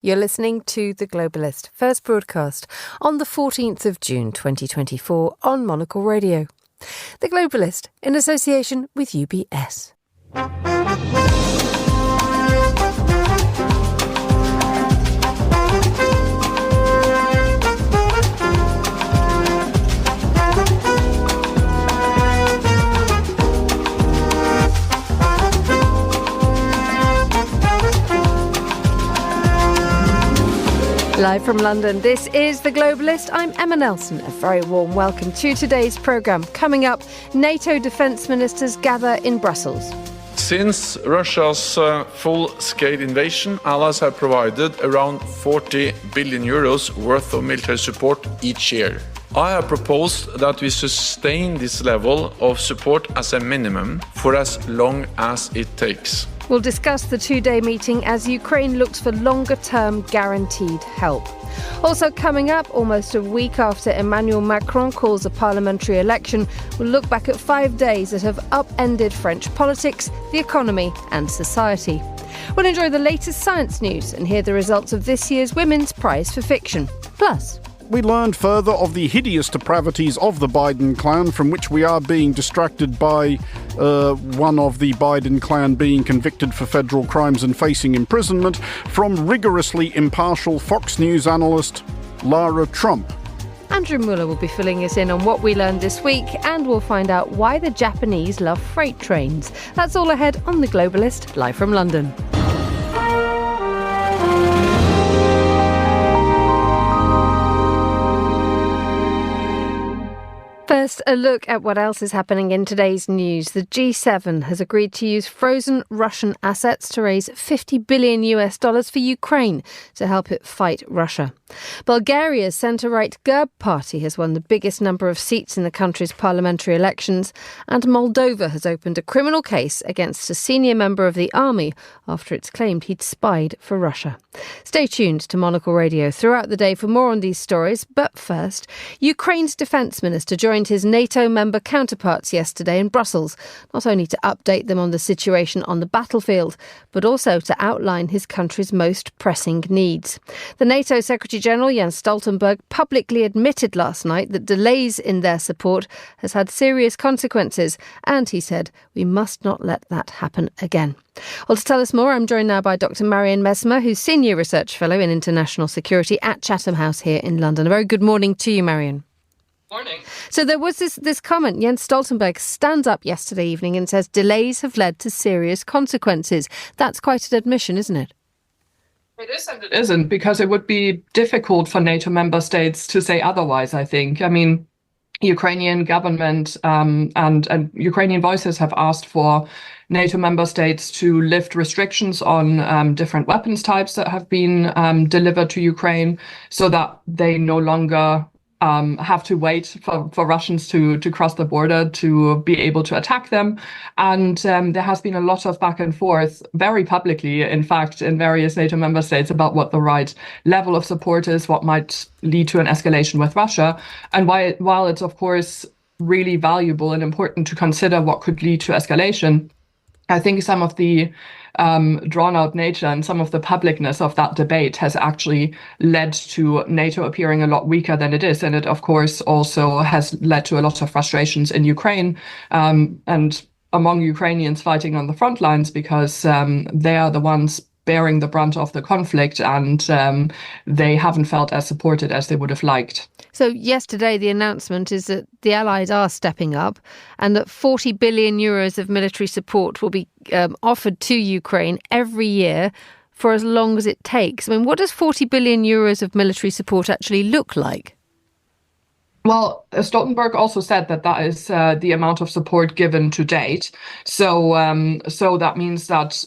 You're listening to The Globalist, first broadcast on the 14th of June 2024 on Monocle Radio. The Globalist, in association with UBS. Live from London, this is The Globalist. I'm Emma Nelson. A very warm welcome to today's programme. Coming up, NATO defence ministers gather in Brussels. Since Russia's full-scale invasion, allies have provided around 40 billion euros worth of military support each year. I have proposed that we sustain this level of support as a minimum for as long as it takes. We'll discuss the two-day meeting as Ukraine looks for longer-term guaranteed help. Also coming up, almost a week after Emmanuel Macron calls a parliamentary election, we'll look back at 5 days that have upended French politics, the economy and society. We'll enjoy the latest science news and hear the results of this year's Women's Prize for Fiction. Plus, we learned further of the hideous depravities of the Biden clan, from which we are being distracted by one of the Biden clan being convicted for federal crimes and facing imprisonment, from rigorously impartial Fox News analyst Lara Trump. Andrew Mueller will be filling us in on what we learned this week, and we'll find out why the Japanese love freight trains. That's all ahead on The Globalist, live from London. First, a look at what else is happening in today's news. The G7 has agreed to use frozen Russian assets to raise $50 billion for Ukraine to help it fight Russia. Bulgaria's centre-right GERB party has won the biggest number of seats in the country's parliamentary elections, and Moldova has opened a criminal case against a senior member of the army after it's claimed he'd spied for Russia. Stay tuned to Monocle Radio throughout the day for more on these stories, but first, Ukraine's defence minister joined his NATO member counterparts yesterday in Brussels, not only to update them on the situation on the battlefield, but also to outline his country's most pressing needs. The NATO Secretary-General Jens Stoltenberg publicly admitted last night that delays in their support has had serious consequences, and he said, we must not let that happen again. Well, to tell us more, I'm joined now by Dr. Marion Messmer, who's Senior Research Fellow in International Security at Chatham House here in London. A very good morning to you, Marion. Morning. So there was this comment. Jens Stoltenberg stands up yesterday evening and says delays have led to serious consequences. That's quite an admission, isn't it? It is and it isn't, because it would be difficult for NATO member states to say otherwise, I think. I mean, Ukrainian government and Ukrainian voices have asked for NATO member states to lift restrictions on different weapons types that have been delivered to Ukraine so that they no longer have to wait for Russians to cross the border to be able to attack them. And there has been a lot of back and forth, very publicly, in fact, in various NATO member states about what the right level of support is, what might lead to an escalation with Russia. And while it's, of course, really valuable and important to consider what could lead to escalation, I think some of the drawn-out nature and some of the publicness of that debate has actually led to NATO appearing a lot weaker than it is. And it, of course, also has led to a lot of frustrations in Ukraine and among Ukrainians fighting on the front lines, because they are the ones bearing the brunt of the conflict, and they haven't felt as supported as they would have liked. So yesterday, the announcement is that the Allies are stepping up and that 40 billion euros of military support will be offered to Ukraine every year for as long as it takes. I mean, what does 40 billion euros of military support actually look like? Well, Stoltenberg also said that that is the amount of support given to date. So that means that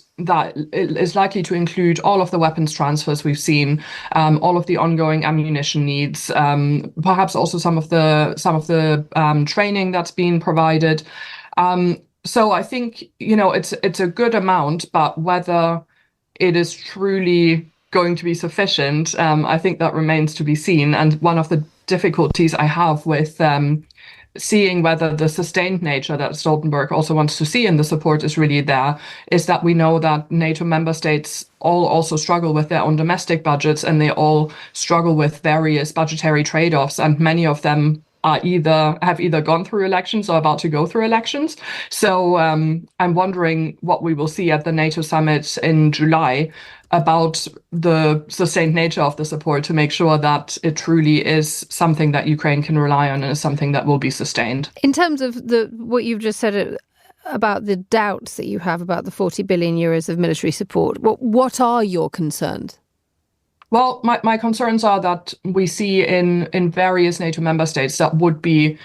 it is likely to include all of the weapons transfers we've seen, all of the ongoing ammunition needs, perhaps also some of the training that's been provided. So I think, it's a good amount, but whether it is truly going to be sufficient, I think that remains to be seen. And one of the difficulties I have with seeing whether the sustained nature that Stoltenberg also wants to see in the support is really there, is that we know that NATO member states all also struggle with their own domestic budgets, and they all struggle with various budgetary trade-offs, and many of them have either gone through elections or about to go through elections. So I'm wondering what we will see at the NATO summit in July about the sustained nature of the support, to make sure that it truly is something that Ukraine can rely on and is something that will be sustained. In terms of what you've just said about the doubts that you have about the 40 billion euros of military support, what are your concerns? Well, my concerns are that we see in various NATO member states that would be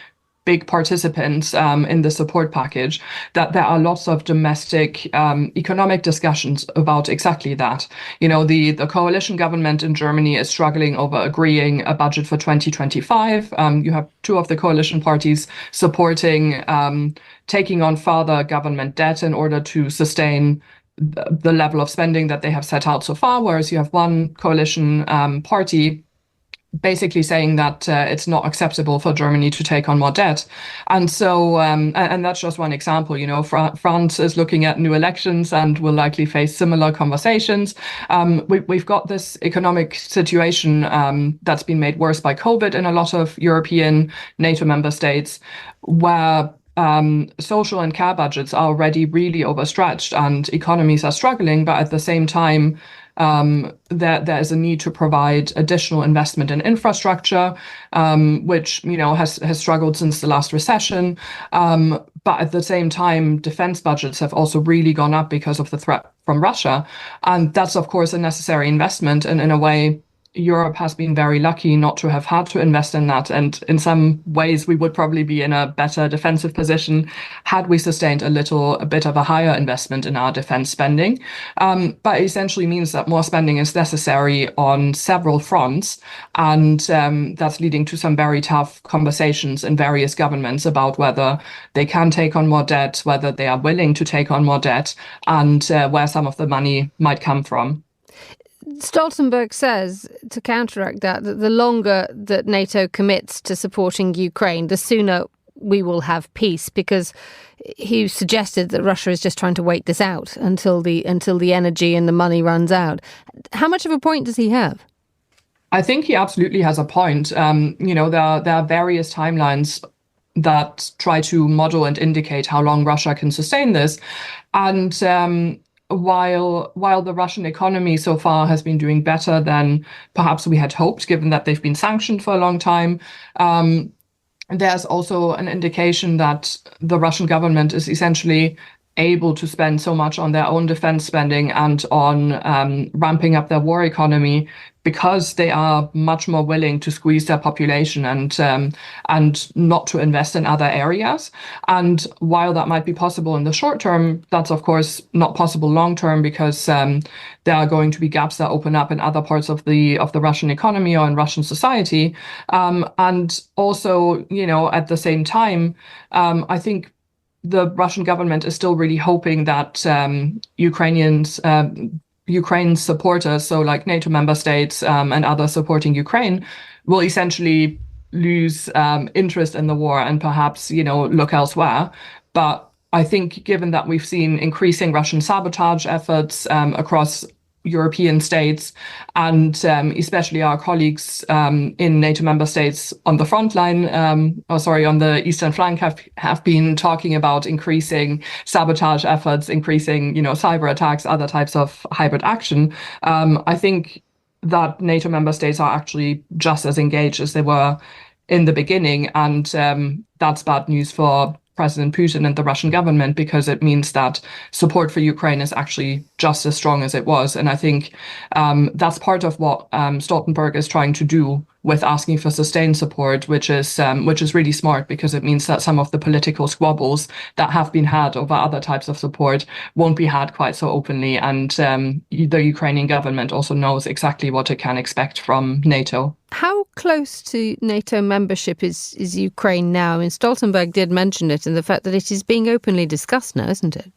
big participants in the support package, that there are lots of domestic economic discussions about exactly that. You know, the coalition government in Germany is struggling over agreeing a budget for 2025. You have two of the coalition parties supporting taking on further government debt in order to sustain the level of spending that they have set out so far, whereas you have one coalition party basically saying that it's not acceptable for Germany to take on more debt. And so, and that's just one example. You know, France is looking at new elections and will likely face similar conversations. We've got this economic situation that's been made worse by COVID in a lot of European NATO member states, where social and care budgets are already really overstretched and economies are struggling, but at the same time, there is a need to provide additional investment in infrastructure, which, you know, has struggled since the last recession. But at the same time, defense budgets have also really gone up because of the threat from Russia. And that's, of course, a necessary investment. And in a way, Europe has been very lucky not to have had to invest in that. And in some ways, we would probably be in a better defensive position had we sustained a bit of a higher investment in our defense spending. But it essentially means that more spending is necessary on several fronts. And that's leading to some very tough conversations in various governments about whether they can take on more debt, whether they are willing to take on more debt, and where some of the money might come from. Stoltenberg says, to counteract that the longer that NATO commits to supporting Ukraine, the sooner we will have peace, because he suggested that Russia is just trying to wait this out until the energy and the money runs out. How much of a point does he have? I think he absolutely has a point. You know, there are various timelines that try to model and indicate how long Russia can sustain this. And while the Russian economy so far has been doing better than perhaps we had hoped, given that they've been sanctioned for a long time, there's also an indication that the Russian government is essentially able to spend so much on their own defense spending and on ramping up their war economy because they are much more willing to squeeze their population and not to invest in other areas. And while that might be possible in the short term, that's of course not possible long term, because there are going to be gaps that open up in other parts of the Russian economy or in Russian society. And also, you know, at the same time, I think the Russian government is still really hoping that Ukraine's supporters, so like NATO member states and others supporting Ukraine, will essentially lose interest in the war and perhaps, you know, look elsewhere. But I think given that we've seen increasing Russian sabotage efforts across European states, and especially our colleagues in NATO member states on the front line, on the eastern flank have been talking about increasing sabotage efforts, increasing, you know, cyber attacks, other types of hybrid action. I think that NATO member states are actually just as engaged as they were in the beginning, and that's bad news for President Putin and the Russian government, because it means that support for Ukraine is actually just as strong as it was. And I think that's part of what Stoltenberg is trying to do with asking for sustained support, which is really smart, because it means that some of the political squabbles that have been had over other types of support won't be had quite so openly. And the Ukrainian government also knows exactly what it can expect from NATO. How close to NATO membership is Ukraine now? I mean, Stoltenberg did mention it, and the fact that it is being openly discussed now, isn't it?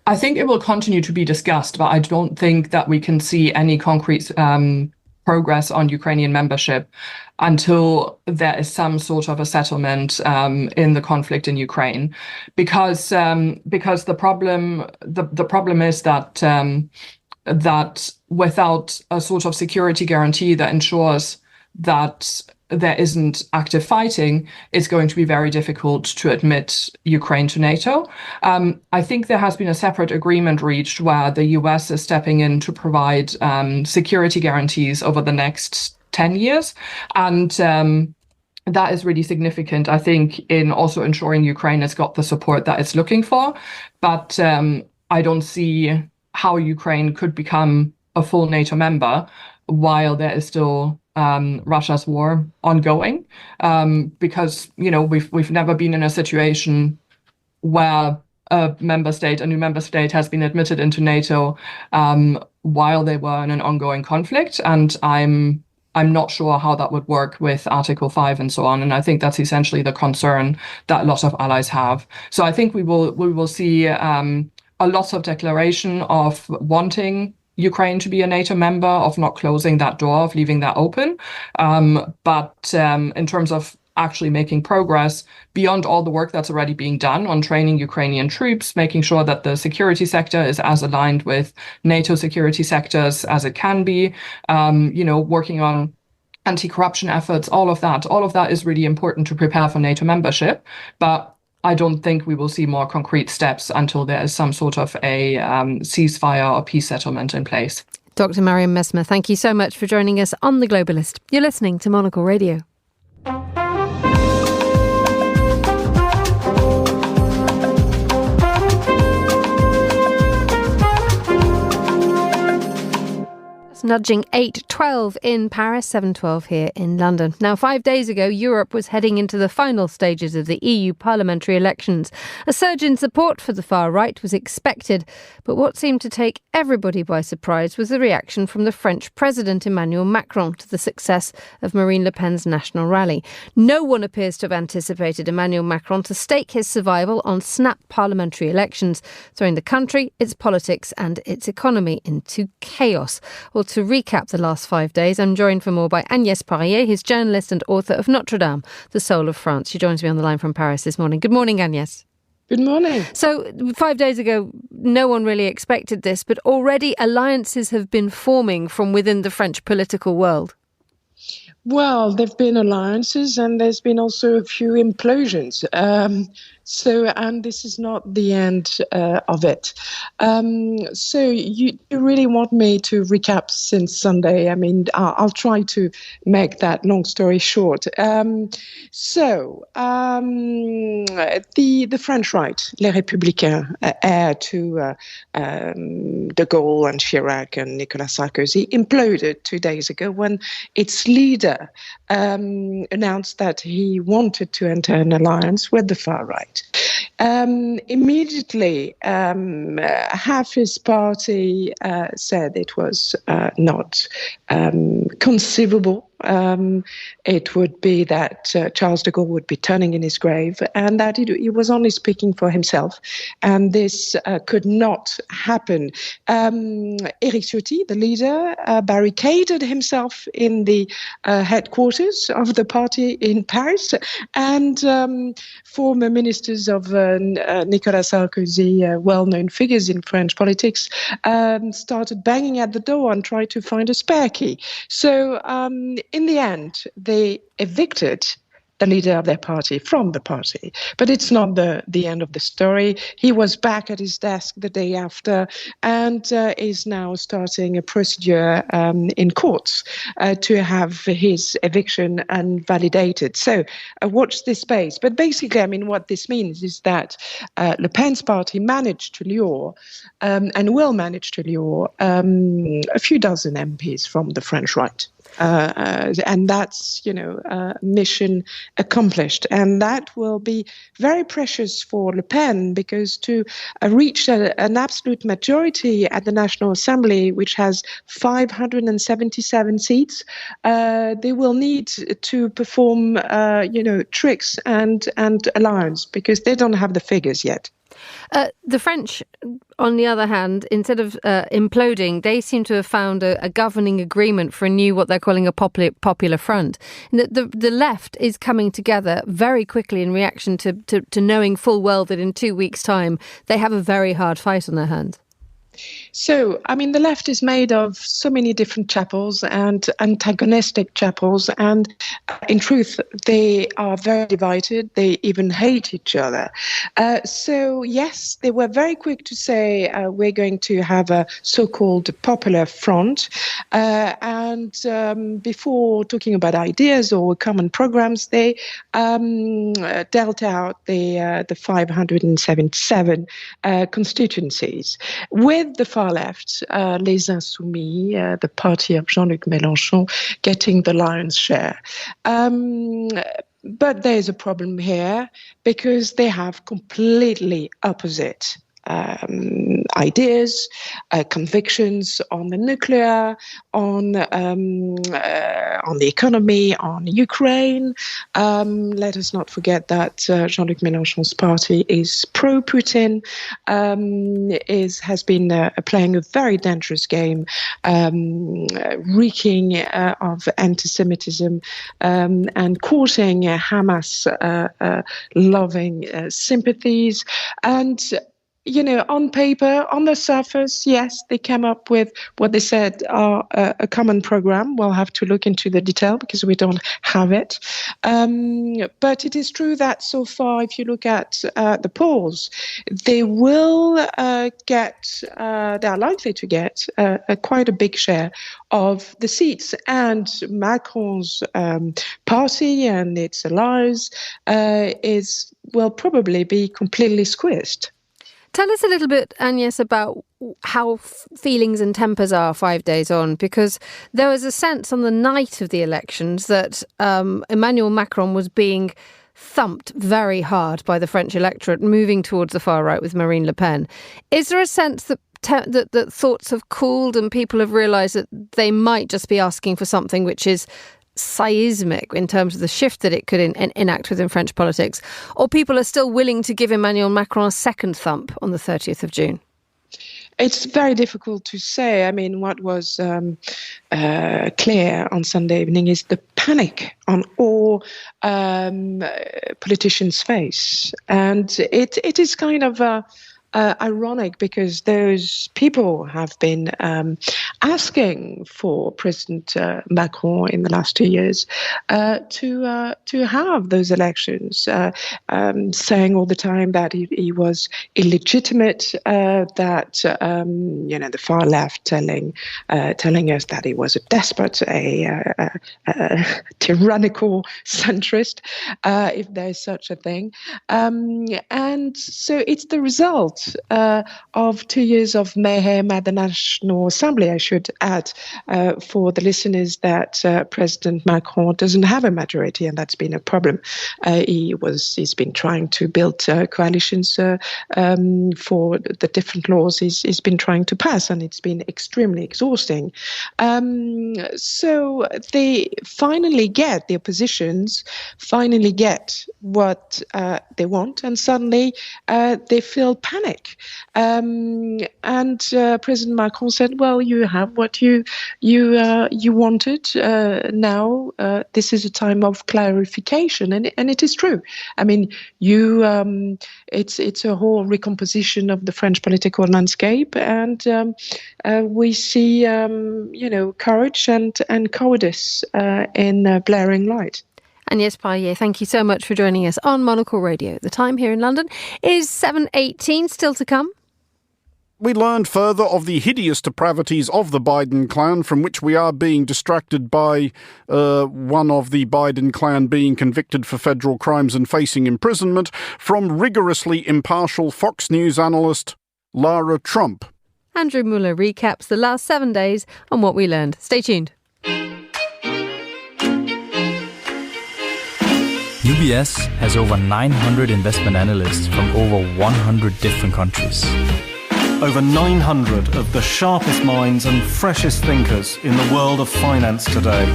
I think it will continue to be discussed, but I don't think that we can see any concrete progress on Ukrainian membership until there is some sort of a settlement in the conflict in Ukraine, because the problem is that without a sort of security guarantee that ensures that there isn't active fighting, it's going to be very difficult to admit Ukraine to NATO. I think there has been a separate agreement reached where the US is stepping in to provide security guarantees over the next 10 years. And that is really significant, I think, in also ensuring Ukraine has got the support that it's looking for. But I don't see how Ukraine could become a full NATO member while there is still Russia's war ongoing, because we've never been in a situation where a new member state has been admitted into NATO while they were in an ongoing conflict, and I'm not sure how that would work with Article 5 and so on. And I think that's essentially the concern that a lot of allies have. So I think we will see a lot of declaration of wanting Ukraine to be a NATO member, of not closing that door, of leaving that open. But in terms of actually making progress beyond all the work that's already being done on training Ukrainian troops, making sure that the security sector is as aligned with NATO security sectors as it can be, working on anti-corruption efforts, all of that is really important to prepare for NATO membership. But I don't think we will see more concrete steps until there is some sort of a ceasefire or peace settlement in place. Dr. Mariam Messmer, thank you so much for joining us on The Globalist. You're listening to Monocle Radio. Nudging 8:12 in Paris, 7:12 here in London. Now, 5 days ago, Europe was heading into the final stages of the EU parliamentary elections. A surge in support for the far right was expected, but what seemed to take everybody by surprise was the reaction from the French President Emmanuel Macron to the success of Marine Le Pen's national rally. No one appears to have anticipated Emmanuel Macron to stake his survival on snap parliamentary elections, throwing the country, its politics and its economy into chaos. Well, to recap the last 5 days, I'm joined for more by Agnès Poirier, who's journalist and author of Notre Dame, the Soul of France. She joins me on the line from Paris this morning. Good morning, Agnès. Good morning. So 5 days ago, no one really expected this, but already alliances have been forming from within the French political world. Well, there have been alliances and there's been also a few implosions. And this is not the end of it. So you really want me to recap since Sunday? I mean, I'll try to make that long story short. The French right, les Républicains, heir to de Gaulle and Chirac and Nicolas Sarkozy, imploded 2 days ago when its leader announced that he wanted to enter an alliance with the far right. Immediately, half his party said it was not conceivable. It would be that Charles de Gaulle would be turning in his grave, and that he was only speaking for himself, and this could not happen. Éric Ciotti, the leader, barricaded himself in the headquarters of the party in Paris, and former ministers of Nicolas Sarkozy, well-known figures in French politics, started banging at the door and tried to find a spare key. So in the end, they evicted the leader of their party from the party. But it's not the end of the story. He was back at his desk the day after and is now starting a procedure in courts to have his eviction invalidated. So watch this space. But basically, I mean, what this means is that Le Pen's party managed to lure and will manage to lure a few dozen MPs from the French right. And that's, mission accomplished. And that will be very precious for Le Pen, because to reach an absolute majority at the National Assembly, which has 577 seats, they will need to perform, tricks and alliance, because they don't have the figures yet. The French, on the other hand, instead of imploding, they seem to have found a governing agreement for a new, what they're calling a popular front. And the left is coming together very quickly in reaction to knowing full well that in 2 weeks' time they have a very hard fight on their hands. So, I mean, the left is made of so many different chapels and antagonistic chapels. And in truth, they are very divided. They even hate each other. So, yes, they were very quick to say we're going to have a so-called popular front. And before talking about ideas or common programs, they dealt out the 577 constituencies. With the far left, Les Insoumis, the party of Jean-Luc Mélenchon, getting the lion's share. But there's a problem here because they have completely opposite ideas, convictions on the nuclear, on the economy, on Ukraine. Let us not forget that Jean-Luc Mélenchon's party is pro-Putin, has been playing a very dangerous game, reeking of anti-Semitism and courting Hamas-loving sympathies. And you know, on paper, on the surface, yes, they came up with what they said are a common program. We'll have to look into the detail because we don't have it. But it is true that so far, if you look at the polls, they will they're likely to get quite a big share of the seats. And Macron's party and its allies will probably be completely squeezed. Tell us a little bit, Agnes, about how feelings and tempers are 5 days on, because there was a sense on the night of the elections that Emmanuel Macron was being thumped very hard by the French electorate, moving towards the far right with Marine Le Pen. Is there a sense that thoughts have cooled and people have realised that they might just be asking for something which is seismic in terms of the shift that it could enact within French politics, or people are still willing to give Emmanuel Macron a second thump on the 30th of June? It's very difficult to say. I mean, what was clear on Sunday evening is the panic on all politicians' face. And it is kind of ironic because those people have been asking for President Macron in the last 2 years to have those elections, saying all the time that he was illegitimate, that the far left telling us that he was a despot, a tyrannical centrist, if there is such a thing, and so it's the result of 2 years of mayhem at the National Assembly. I should add for the listeners that President Macron doesn't have a majority, and that's been a problem. He's been trying to build coalitions for the different laws he's been trying to pass, and it's been extremely exhausting. So they finally get, the oppositions finally get what they want, and suddenly they feel panic. And President Macron said, "Well, you have what you wanted. Now this is a time of clarification," and it is true. I mean, it's a whole recomposition of the French political landscape, and we see courage and cowardice in blaring light. Agnes Parrier, thank you so much for joining us on Monocle Radio. The time here in London is 7:18, still to come. We learned further of the hideous depravities of the Biden clan, from which we are being distracted by one of the Biden clan being convicted for federal crimes and facing imprisonment, from rigorously impartial Fox News analyst Lara Trump. Andrew Mueller recaps the last 7 days on what we learned. Stay tuned. UBS has over 900 investment analysts from over 100 different countries. Over 900 of the sharpest minds and freshest thinkers in the world of finance today.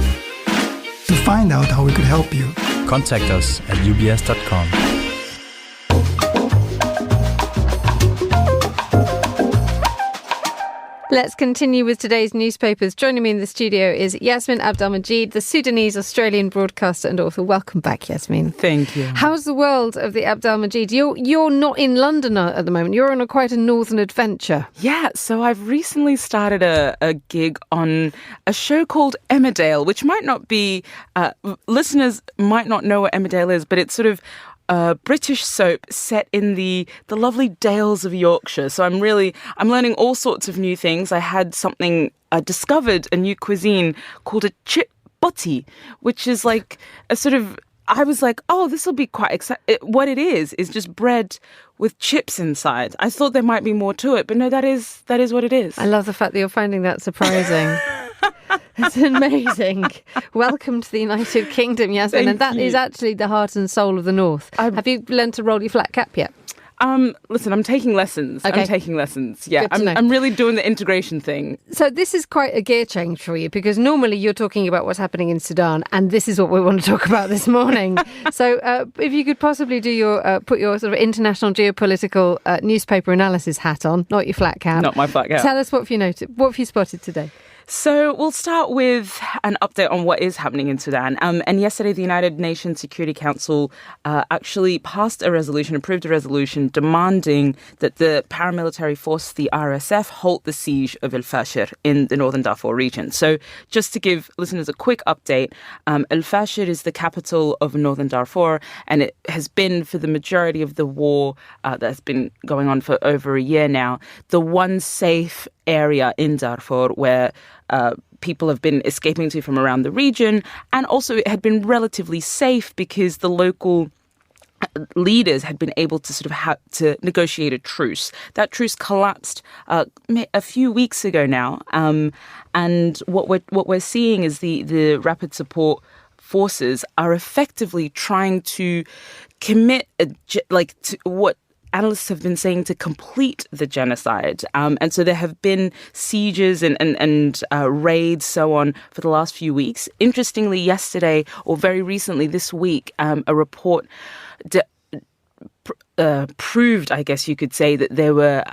To find out how we could help you, contact us at ubs.com. Let's continue with today's newspapers. Joining me in the studio is Yasmin Abdelmajid, the Sudanese-Australian broadcaster and author. Welcome back, Yasmin. Thank you. How's the world of the Abdelmajid? You're not in London at the moment. You're on quite a northern adventure. Yeah, so I've recently started a gig on a show called Emmerdale, which might not be, listeners might not know what Emmerdale is, but it's sort of a British soap set in the lovely dales of Yorkshire. So I'm learning all sorts of new things. I discovered a new cuisine called a chip butty, which is like a sort of, I was like, oh, this will be quite exciting. What it is just bread with chips inside. I thought there might be more to it, but no, that is what it is. I love the fact that you're finding that surprising. It's amazing. Welcome to the United Kingdom, Yasmin. Thank and that you. is actually the heart and soul of the North. Have you learned to roll your flat cap yet? Listen, I'm taking lessons. Okay. I'm taking lessons. Yeah, Good to know. I'm really doing the integration thing. So this is quite a gear change for you, because normally you're talking about what's happening in Sudan, and this is what we want to talk about this morning. So if you could possibly do put your sort of international geopolitical newspaper analysis hat on, not your flat cap. Not my flat cap. Tell us what have you spotted today? So we'll start with an update on what is happening in Sudan. And yesterday, the United Nations Security Council actually approved a resolution demanding that the paramilitary force, the RSF, halt the siege of El Fasher in the northern Darfur region. So just to give listeners a quick update, El Fasher is the capital of northern Darfur, and it has been, for the majority of the war that's been going on for over a year now, the one safe area in Darfur where people have been escaping to from around the region. And also it had been relatively safe because the local leaders had been able to sort of to negotiate a truce. That truce collapsed a few weeks ago now. And what we're seeing is the rapid support forces are effectively trying to commit to what analysts have been saying, to complete the genocide. And so there have been sieges and raids, so on, for the last few weeks. Interestingly, yesterday, or very recently this week, a report proved, I guess you could say, that there were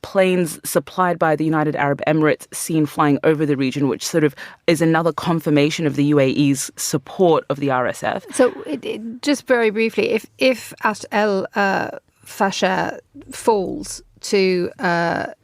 planes supplied by the United Arab Emirates seen flying over the region, which sort of is another confirmation of the UAE's support of the RSF. So just very briefly, if El Fasher falls to the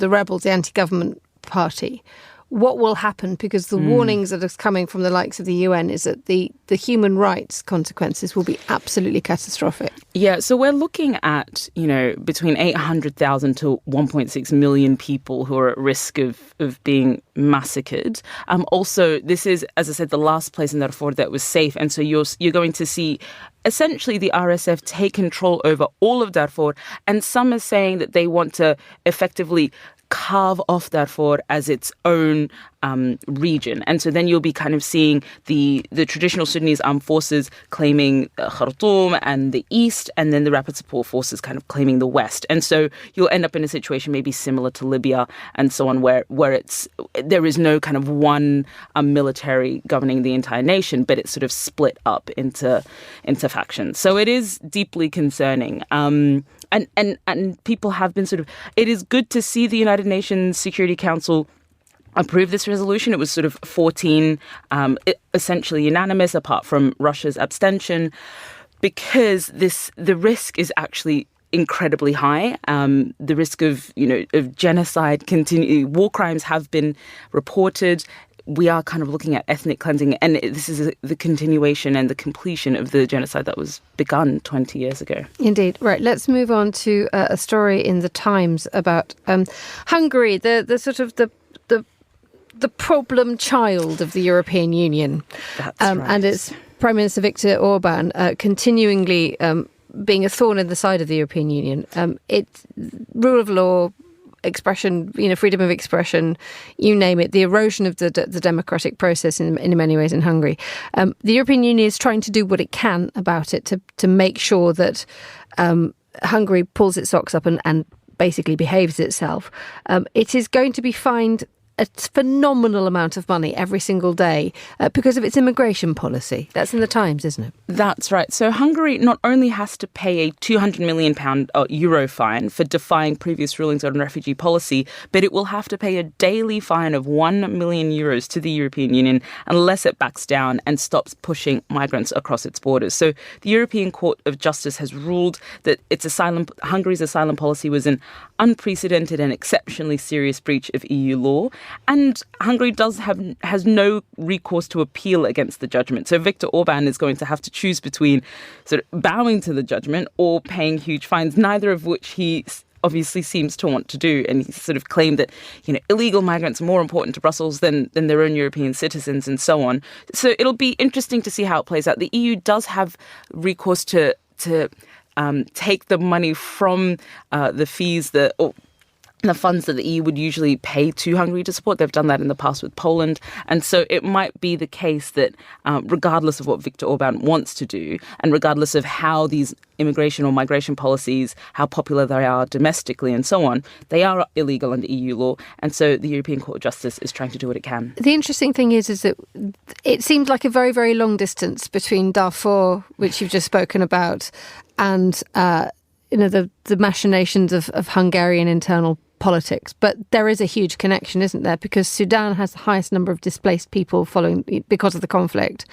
rebels, the anti-government party, what will happen? Because the warnings that are coming from the likes of the UN is that the human rights consequences will be absolutely catastrophic. Yeah, so we're looking at, between 800,000 to 1.6 million people who are at risk of being massacred. Also, this is, as I said, the last place in Darfur that was safe. And so you're going to see essentially the RSF take control over all of Darfur. And some are saying that they want to effectively carve off Darfur as its own region. And so then you'll be kind of seeing the traditional Sudanese armed forces claiming Khartoum and the east, and then the rapid support forces kind of claiming the west. And so you'll end up in a situation maybe similar to Libya and so on, where there is no kind of one military governing the entire nation, but it's sort of split up into factions. So it is deeply concerning. And people have been it is good to see the United Nations Security Council approve this resolution. It was sort of 14, essentially unanimous, apart from Russia's abstention, because the risk is actually incredibly high. The risk of genocide, war crimes have been reported. We are kind of looking at ethnic cleansing, and this is the continuation and the completion of the genocide that was begun 20 years ago. Indeed. Right, let's move on to a story in the Times about Hungary, the problem child of the European Union. That's right. And it's Prime Minister Viktor Orban continuingly being a thorn in the side of the European Union. It's rule of law, expression, freedom of expression, you name it, the erosion of the democratic process in many ways in Hungary. The European Union is trying to do what it can about it to make sure that Hungary pulls its socks up and basically behaves itself. It is going to be fined a phenomenal amount of money every single day because of its immigration policy. That's in the Times, isn't it? That's right. So Hungary not only has to pay a £200 million euro fine for defying previous rulings on refugee policy, but it will have to pay a daily fine of €1 million to the European Union unless it backs down and stops pushing migrants across its borders. So the European Court of Justice has ruled that Hungary's asylum policy was an unprecedented and exceptionally serious breach of EU law, and Hungary has no recourse to appeal against the judgment. So Viktor Orbán is going to have to choose between sort of bowing to the judgment or paying huge fines, neither of which he obviously seems to want to do. And he sort of claimed that, illegal migrants are more important to Brussels than their own European citizens and so on. So it'll be interesting to see how it plays out. The EU does have recourse to take the money from the fees the funds that the EU would usually pay to Hungary to support. They've done that in the past with Poland. And so it might be the case that regardless of what Viktor Orbán wants to do, and regardless of how these immigration or migration policies, how popular they are domestically and so on, they are illegal under EU law. And so the European Court of Justice is trying to do what it can. The interesting thing is that it seems like a very, very long distance between Darfur, which you've just spoken about, and the machinations of Hungarian internal politics. But there is a huge connection, isn't there? Because Sudan has the highest number of displaced people because of the conflict.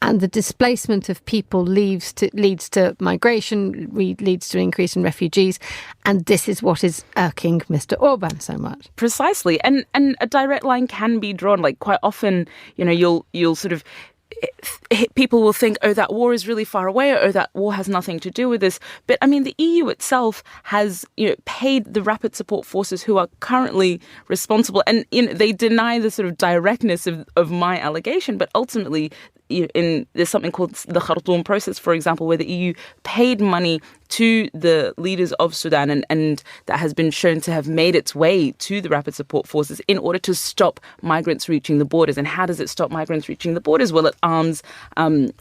And the displacement of people leads to migration, leads to an increase in refugees. And this is what is irking Mr. Orbán so much. Precisely. And a direct line can be drawn. Like quite often, you'll sort of people will think, oh, that war is really far away, or oh, that war has nothing to do with this. But I mean, the EU itself has paid the rapid support forces who are currently responsible, and they deny the sort of directness of my allegation, but ultimately there's something called the Khartoum process, for example, where the EU paid money to the leaders of Sudan, and that has been shown to have made its way to the rapid support forces in order to stop migrants reaching the borders. And how does it stop migrants reaching the borders? Well, it arms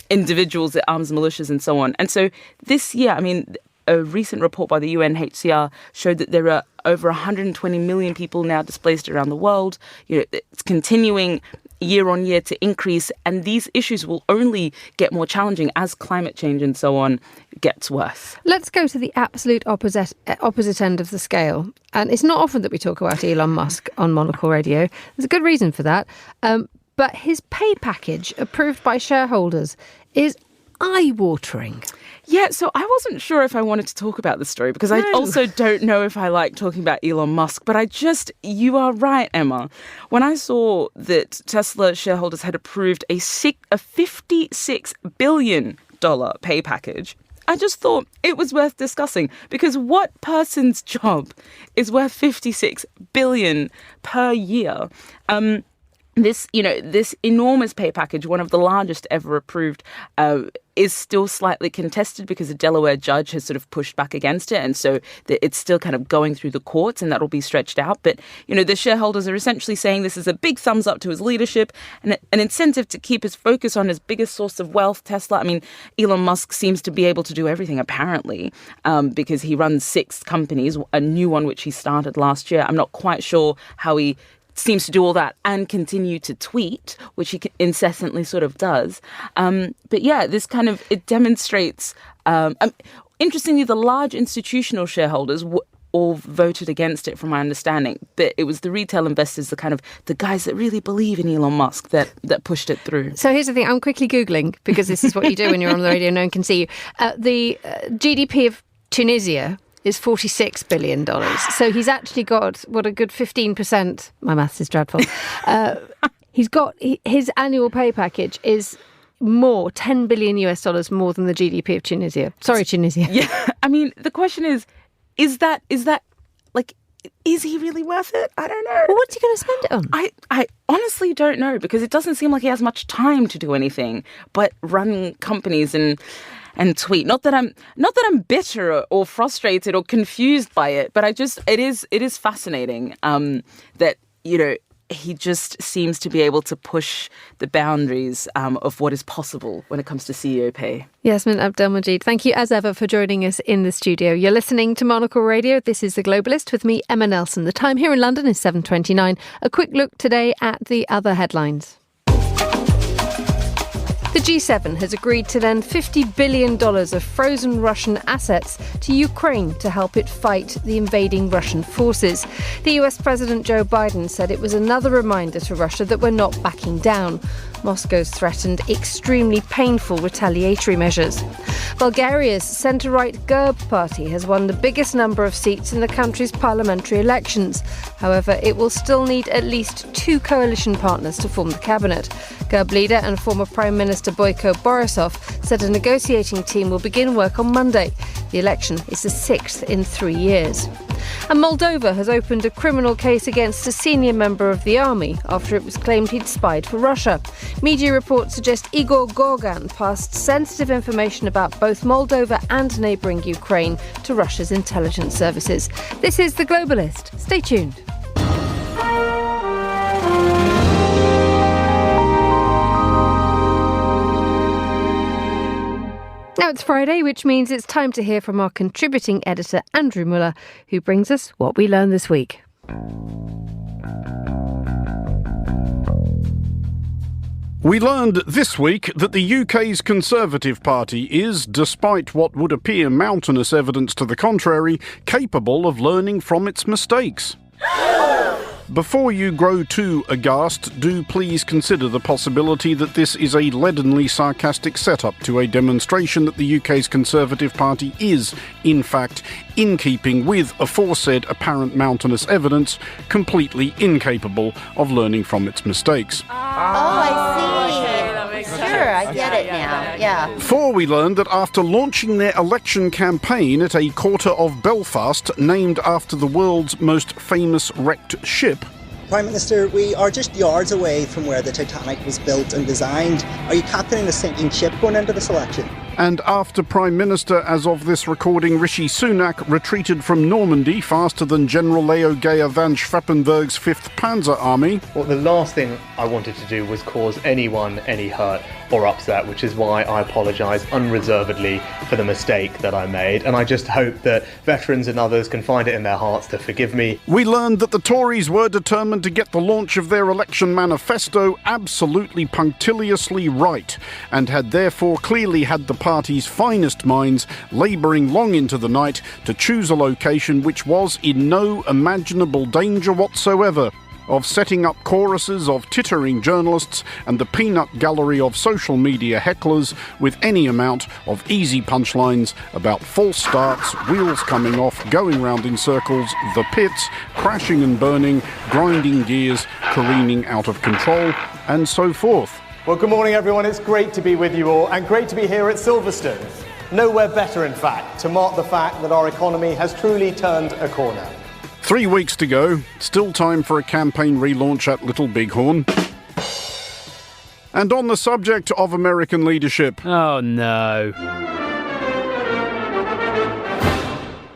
individuals, it arms militias and so on. And so this year, I mean, a recent report by the UNHCR showed that there are over 120 million people now displaced around the world. It's continuing year on year to increase, and these issues will only get more challenging as climate change and so on gets worse. Let's go to the absolute opposite end of the scale. And it's not often that we talk about Elon Musk on Monocle Radio. There's a good reason for that. But his pay package approved by shareholders is eye-watering. Yeah, so I wasn't sure if I wanted to talk about this story because I also don't know if I like talking about Elon Musk, but you are right, Emma. When I saw that Tesla shareholders had approved a $56 billion pay package, I just thought it was worth discussing, because what person's job is worth $56 billion per year? This enormous pay package, one of the largest ever approved, is still slightly contested because a Delaware judge has sort of pushed back against it. And so it's still kind of going through the courts, and that'll be stretched out. But, the shareholders are essentially saying this is a big thumbs up to his leadership and an incentive to keep his focus on his biggest source of wealth, Tesla. I mean, Elon Musk seems to be able to do everything, apparently, because he runs 6 companies, a new one which he started last year. I'm not quite sure how he seems to do all that and continue to tweet, which he incessantly sort of does. But yeah, this kind of, it demonstrates, interestingly, the large institutional shareholders all voted against it, from my understanding. But it was the retail investors, the guys that really believe in Elon Musk, that pushed it through. So here's the thing, I'm quickly Googling, because this is what you do when you're on the radio, no one can see you. The GDP of Tunisia is $46 billion. So he's actually got, a good 15%. My maths is dreadful. He's got, his annual pay package is more, $10 billion more than the GDP of Tunisia. Sorry, Tunisia. Yeah, I mean, the question is that, like, is he really worth it? I don't know. Well, what's he going to spend it on? I honestly don't know, because it doesn't seem like he has much time to do anything but run companies and tweet. Not that I'm bitter or frustrated or confused by it, but it is fascinating that he just seems to be able to push the boundaries of what is possible when it comes to CEO pay. Yasmin Abdelmajid, thank you as ever for joining us in the studio. You're listening to Monocle Radio. This is The Globalist with me, Emma Nelson. The time here in London is 7:29. A quick look today at the other headlines. The G7 has agreed to lend $50 billion of frozen Russian assets to Ukraine to help it fight the invading Russian forces. The US President Joe Biden said it was another reminder to Russia that we're not backing down. Moscow's threatened extremely painful retaliatory measures. Bulgaria's centre-right GERB party has won the biggest number of seats in the country's parliamentary elections. However, it will still need at least 2 coalition partners to form the cabinet. GERB leader and former Prime Minister Boyko Borisov said a negotiating team will begin work on Monday. The election is the 6th in 3 years. And Moldova has opened a criminal case against a senior member of the army after it was claimed he'd spied for Russia. Media reports suggest Igor Gorgan passed sensitive information about both Moldova and neighbouring Ukraine to Russia's intelligence services. This is The Globalist. Stay tuned. Now it's Friday, which means it's time to hear from our contributing editor, Andrew Muller, who brings us what we learned this week. We learned this week that the UK's Conservative Party is, despite what would appear mountainous evidence to the contrary, capable of learning from its mistakes. Before you grow too aghast, do please consider the possibility that this is a leadenly sarcastic setup to a demonstration that the UK's Conservative Party is, in fact, in keeping with aforesaid apparent mountainous evidence, completely incapable of learning from its mistakes. Oh, I see. Sure, I get it now. Yeah. For we learned that after launching their election campaign at a quarter of Belfast named after the world's most famous wrecked ship, Prime Minister, we are just yards away from where the Titanic was built and designed. Are you captaining a sinking ship going into this election? And after Prime Minister, as of this recording, Rishi Sunak retreated from Normandy faster than General Leo Geyer van Schweppenberg's 5th Panzer Army. Well, the last thing I wanted to do was cause anyone any hurt or upset, which is why I apologise unreservedly for the mistake that I made. And I just hope that veterans and others can find it in their hearts to forgive me. We learned that the Tories were determined to get the launch of their election manifesto absolutely punctiliously right, and had therefore clearly had the party's finest minds labouring long into the night to choose a location which was in no imaginable danger whatsoever of setting up choruses of tittering journalists and the peanut gallery of social media hecklers with any amount of easy punchlines about false starts, wheels coming off, going round in circles, the pits, crashing and burning, grinding gears, careening out of control, and so forth. Well, good morning, everyone. It's great to be with you all, and great to be here at Silverstone. Nowhere better, in fact, to mark the fact that our economy has truly turned a corner. 3 weeks to go. Still time for a campaign relaunch at Little Bighorn. And on the subject of American leadership... Oh, no.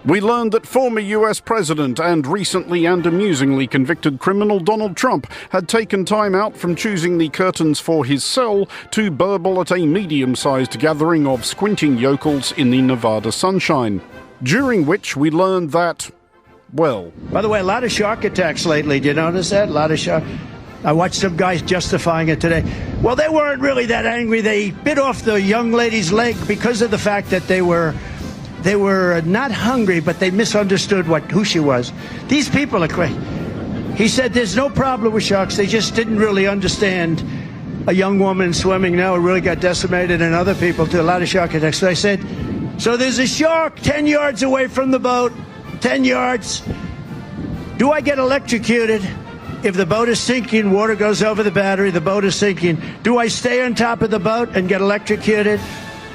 We learned that former US President and recently and amusingly convicted criminal Donald Trump had taken time out from choosing the curtains for his cell to burble at a medium-sized gathering of squinting yokels in the Nevada sunshine. During which we learned that, well... By the way, a lot of shark attacks lately. Do you notice that? A lot of shark... I watched some guys justifying it today. Well, they weren't really that angry. They bit off the young lady's leg because of the fact that they were not hungry, but they misunderstood who she was. These people are crazy. He said there's no problem with sharks. They just didn't really understand a young woman swimming now who really got decimated, and other people too. A lot of shark attacks. So I said, so there's a shark 10 yards away from the boat, 10 yards. Do I get electrocuted? If the boat is sinking, water goes over the battery, the boat is sinking. Do I stay on top of the boat and get electrocuted?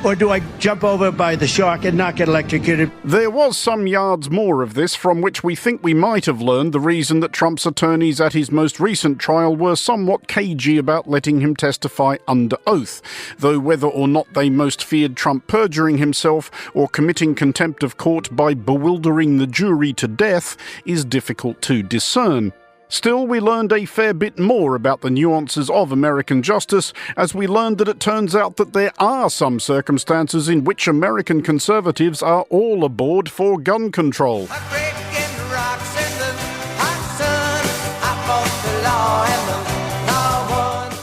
Or do I jump over by the shark and not get electrocuted? There was some yards more of this, from which we think we might have learned the reason that Trump's attorneys at his most recent trial were somewhat cagey about letting him testify under oath, though whether or not they most feared Trump perjuring himself or committing contempt of court by bewildering the jury to death is difficult to discern. Still, we learned a fair bit more about the nuances of American justice as we learned that it turns out that there are some circumstances in which American conservatives are all aboard for gun control.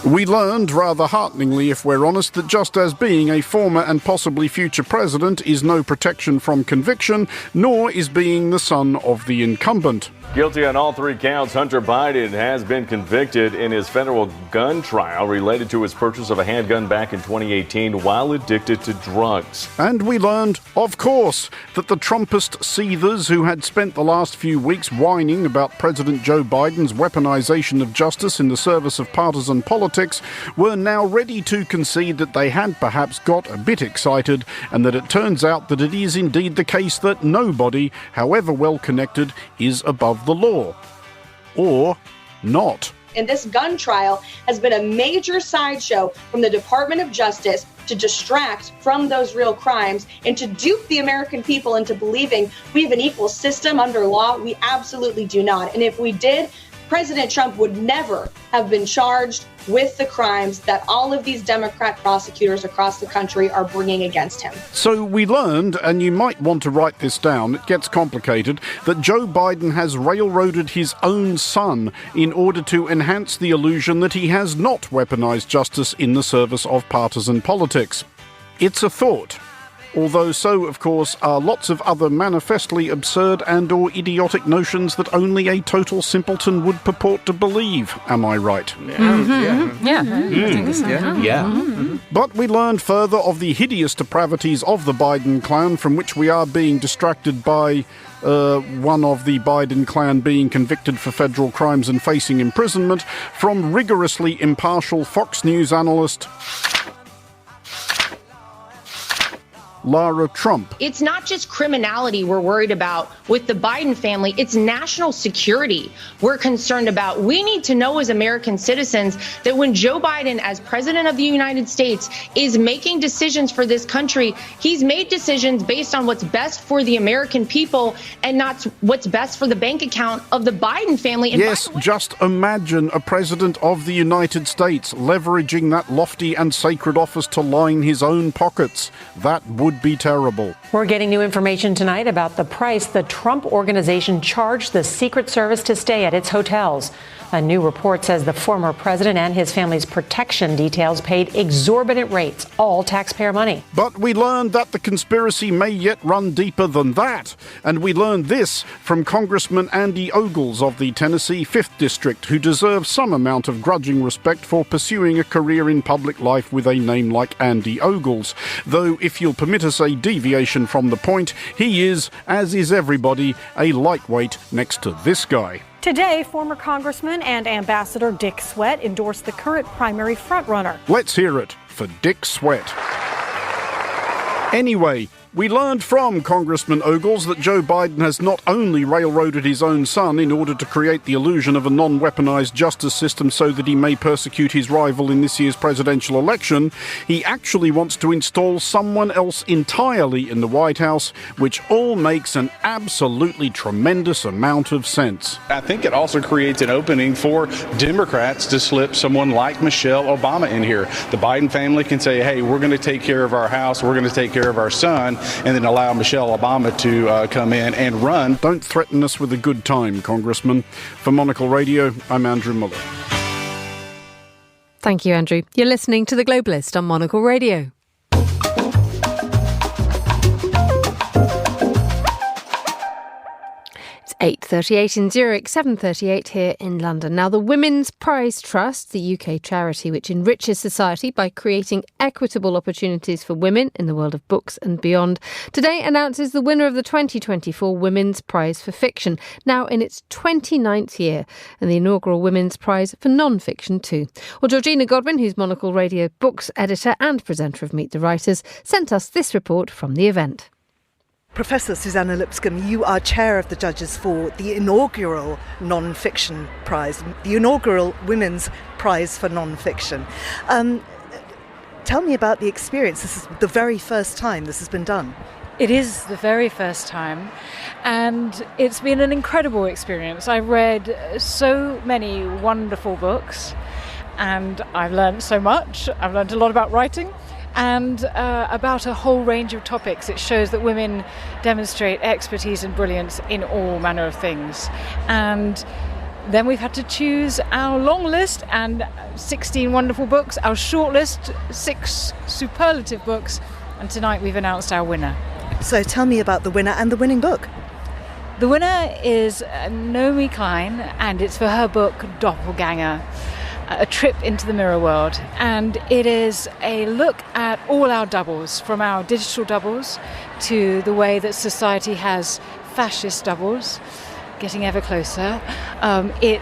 We learned, rather hearteningly if we're honest, that just as being a former and possibly future president is no protection from conviction, nor is being the son of the incumbent. Guilty on all 3 counts, Hunter Biden has been convicted in his federal gun trial related to his purchase of a handgun back in 2018 while addicted to drugs. And we learned, of course, that the Trumpist seethers who had spent the last few weeks whining about President Joe Biden's weaponization of justice in the service of partisan politics were now ready to concede that they had perhaps got a bit excited, and that it turns out that it is indeed the case that nobody, however well connected, is above the law. Or not. And this gun trial has been a major sideshow from the Department of Justice to distract from those real crimes and to dupe the American people into believing we have an equal system under law. We absolutely do not. And if we did, President Trump would never have been charged with the crimes that all of these Democrat prosecutors across the country are bringing against him. So we learned, and you might want to write this down, it gets complicated, that Joe Biden has railroaded his own son in order to enhance the illusion that he has not weaponized justice in the service of partisan politics. It's a thought. Although so, of course, are lots of other manifestly absurd and or idiotic notions that only a total simpleton would purport to believe. Am I right? But we learned further of the hideous depravities of the Biden clan, from which we are being distracted by one of the Biden clan being convicted for federal crimes and facing imprisonment, from rigorously impartial Fox News analyst Lara Trump. It's not just criminality we're worried about with the Biden family. It's national security we're concerned about. We need to know as American citizens that when Joe Biden, as president of the United States, is making decisions for this country, he's made decisions based on what's best for the American people and not what's best for the bank account of the Biden family. And yes, just imagine a president of the United States leveraging that lofty and sacred office to line his own pockets. That would be terrible. We're getting new information tonight about the price the Trump organization charged the Secret Service to stay at its hotels. A new report says the former president and his family's protection details paid exorbitant rates, all taxpayer money. But we learned that the conspiracy may yet run deeper than that. And we learned this from Congressman Andy Ogles of the Tennessee 5th District, who deserves some amount of grudging respect for pursuing a career in public life with a name like Andy Ogles. Though, if you'll permit us a deviation from the point, he is, as is everybody, a lightweight next to this guy. Today, former Congressman and Ambassador Dick Sweat endorsed the current primary frontrunner. Let's hear it for Dick Sweat. Anyway, we learned from Congressman Ogles that Joe Biden has not only railroaded his own son in order to create the illusion of a non-weaponized justice system so that he may persecute his rival in this year's presidential election, he actually wants to install someone else entirely in the White House, which all makes an absolutely tremendous amount of sense. I think it also creates an opening for Democrats to slip someone like Michelle Obama in here. The Biden family can say, hey, we're going to take care of our house, we're going to take care of our son, and then allow Michelle Obama to come in and run. Don't threaten us with a good time, Congressman. For Monocle Radio, I'm Andrew Muller. Thank you, Andrew. You're listening to The Globalist on Monocle Radio. It's 8:38 in Zurich, 7:38 here in London. Now, the Women's Prize Trust, the UK charity which enriches society by creating equitable opportunities for women in the world of books and beyond, today announces the winner of the 2024 Women's Prize for Fiction, now in its 29th year, and the inaugural Women's Prize for Non-Fiction too. Well, Georgina Godwin, who's Monocle Radio books editor and presenter of Meet the Writers, sent us this report from the event. Professor Susanna Lipscomb, you are chair of the judges for the inaugural Non-Fiction Prize, the inaugural Women's Prize for Non-Fiction. Tell me about the experience. This is the very first time this has been done. It is the very first time, and it's been an incredible experience. I've read so many wonderful books, and I've learned so much. I've learned a lot about writing and about a whole range of topics. It shows that women demonstrate expertise and brilliance in all manner of things. And then we've had to choose our long list and 16 wonderful books, our short list, 6 superlative books, and tonight we've announced our winner. So tell me about the winner and the winning book. The winner is Naomi Klein, and it's for her book Doppelganger, A Trip into the Mirror World. And it is a look at all our doubles, from our digital doubles to the way that society has fascist doubles, getting ever closer. It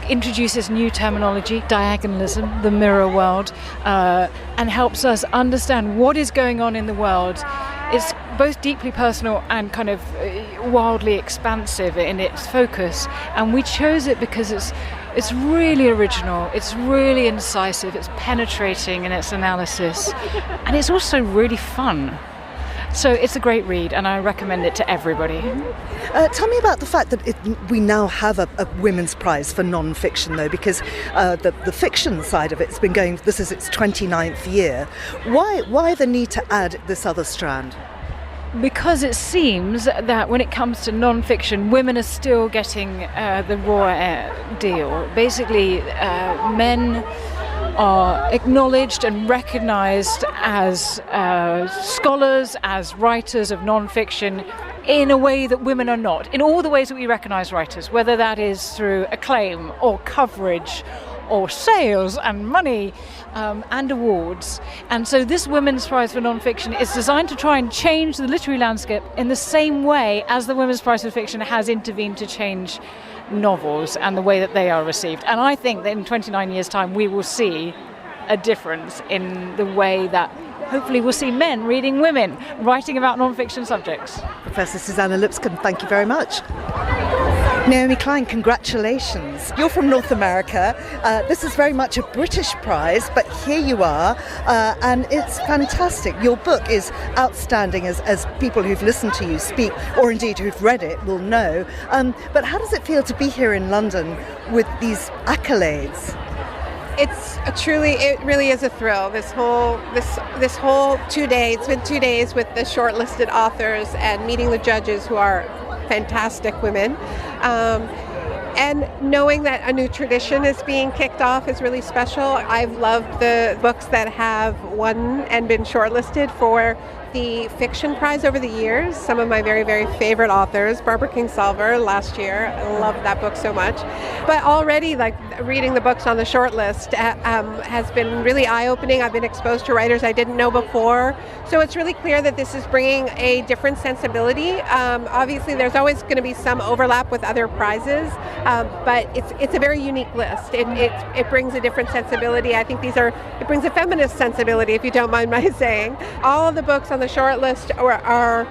introduces new terminology, diagonalism, the mirror world, and helps us understand what is going on in the world. It's both deeply personal and kind of wildly expansive in its focus, and we chose it because it's really original, it's really incisive, it's penetrating in its analysis, and it's also really fun. So it's a great read, and I recommend it to everybody. Tell me about the fact that we now have a Women's Prize for non-fiction, though, because the fiction side of it's been going, this is its 29th year. Why the need to add this other strand? Because it seems that when it comes to non-fiction, women are still getting the raw deal. Basically, men are acknowledged and recognised as scholars, as writers of non-fiction, in a way that women are not. In all the ways that we recognise writers, whether that is through acclaim or coverage or sales and money and awards. And so this Women's Prize for Non-Fiction is designed to try and change the literary landscape in the same way as the Women's Prize for Fiction has intervened to change novels and the way that they are received. And I think that in 29 years' time we will see a difference in the way that hopefully we'll see men reading women writing about non-fiction subjects. Professor Susanna Lipscomb, thank you very much. Naomi Klein, congratulations. You're from North America. This is very much a British prize, but here you are, and it's fantastic. Your book is outstanding, as people who've listened to you speak, or indeed who've read it, will know. But how does it feel to be here in London with these accolades? It really is a thrill. This whole 2 days, it's been 2 days with the shortlisted authors and meeting the judges, who are fantastic women. And knowing that a new tradition is being kicked off is really special. I've loved the books that have won and been shortlisted for the fiction prize over the years. Some of my very, very favorite authors, Barbara Kingsolver last year, I loved that book so much. But already, reading the books on the shortlist has been really eye-opening. I've been exposed to writers I didn't know before. So it's really clear that this is bringing a different sensibility. Obviously, there's always going to be some overlap with other prizes, but it's a very unique list. It brings a different sensibility. I think it brings a feminist sensibility, if you don't mind my saying. All of the books on the short list are